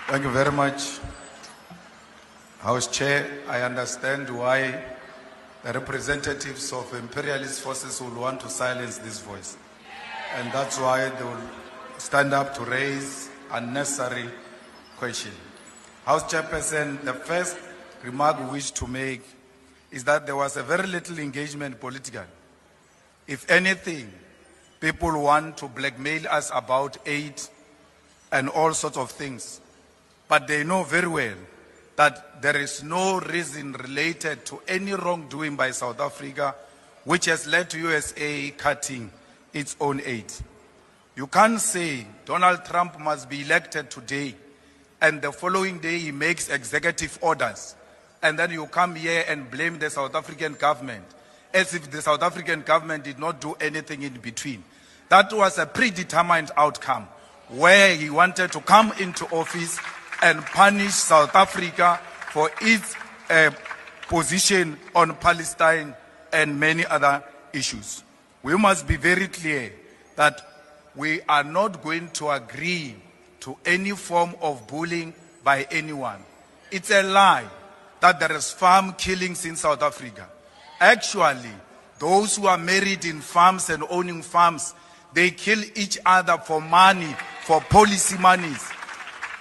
Thank you very much. House Chair, I understand why the representatives of imperialist forces will want to silence this voice. And that's why they will stand up to raise unnecessary questions. House Chairperson, the first remark we wish to make is that there was a very little engagement politically. If anything, people want to blackmail us about aid and all sorts of things. But they know very well that there is no reason related to any wrongdoing by South Africa which has led to USA cutting its own aid. You can't say Donald Trump must be elected today and the following day he makes executive orders and then you come here and blame the South African government as if the South African government did not do anything in between. That was a predetermined outcome where he wanted to come into office and punish South Africa for its position on Palestine and many other issues. We must be very clear that we are not going to agree to any form of bullying by anyone. It's a lie that there is farm killings in South Africa. Actually, those who are married in farms and owning farms, they kill each other for money, for policy monies.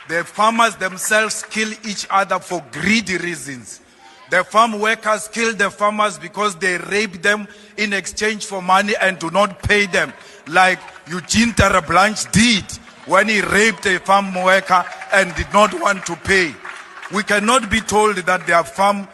The farmers themselves kill each other for greedy reasons. The farm workers kill the farmers because they rape them in exchange for money and do not pay them, like Eugene Terreblanche did when he raped a farm worker and did not want to pay. We cannot be told that there are farm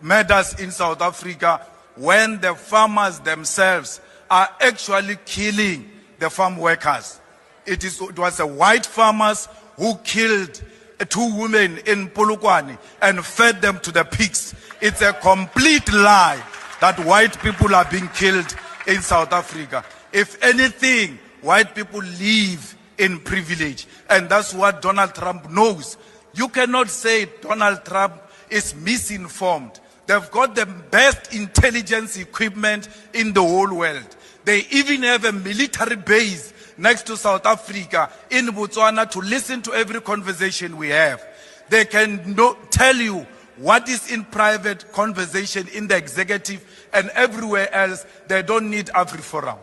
murders in South Africa when the farmers themselves are actually killing the farm workers. It was the white farmers who killed 2 women in Polokwane and fed them to the pigs. It's a complete lie that white people are being killed in South Africa. If anything, white people live in privilege, and that's what Donald Trump knows. You cannot say Donald Trump is misinformed. They've got the best intelligence equipment in the whole world. They even have a military base next to South Africa in Botswana to listen to every conversation we have. They can tell you what is in private conversation in the executive and everywhere else. They don't need AfriForum.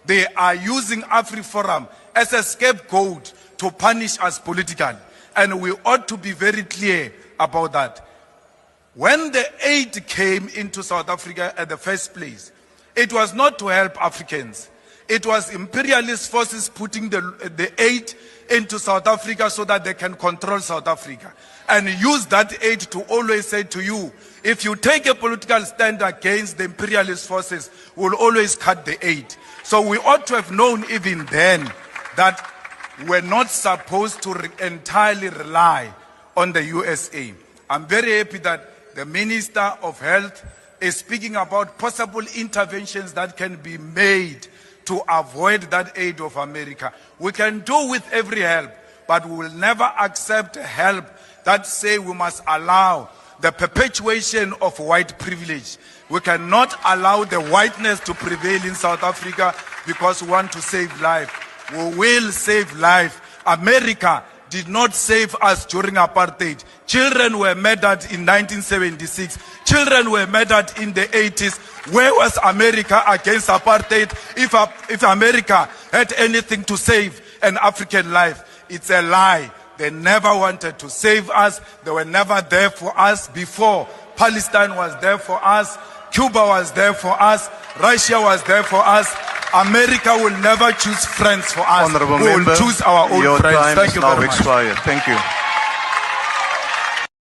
They are using AfriForum as a scapegoat to punish us politically. And we ought to be very clear about that. When the aid came into South Africa at the first place, it was not to help Africans. It was imperialist forces putting the aid into South Africa so that they can control South Africa. And use that aid to always say to you, if you take a political stand against the imperialist forces, we'll always cut the aid. So we ought to have known even then that we're not supposed to entirely rely on the USA. I'm very happy that the Minister of Health is speaking about possible interventions that can be made to avoid that aid of America. We can do with every help, but we will never accept help that say we must allow the perpetuation of white privilege. We cannot allow the whiteness to prevail in South Africa because we want to save life. We will save life. America did not save us during apartheid. Children were murdered in 1976. Children were murdered in the 80s. Where was America against apartheid? If America had anything to save an African life, it's a lie. They never wanted to save us. They were never there for us before. Palestine was there for us. Cuba was there for us. Russia was there for us. America will never choose friends for us. Honorable we will member, choose our own your friends. time Thank is you now very much. expired. Thank you.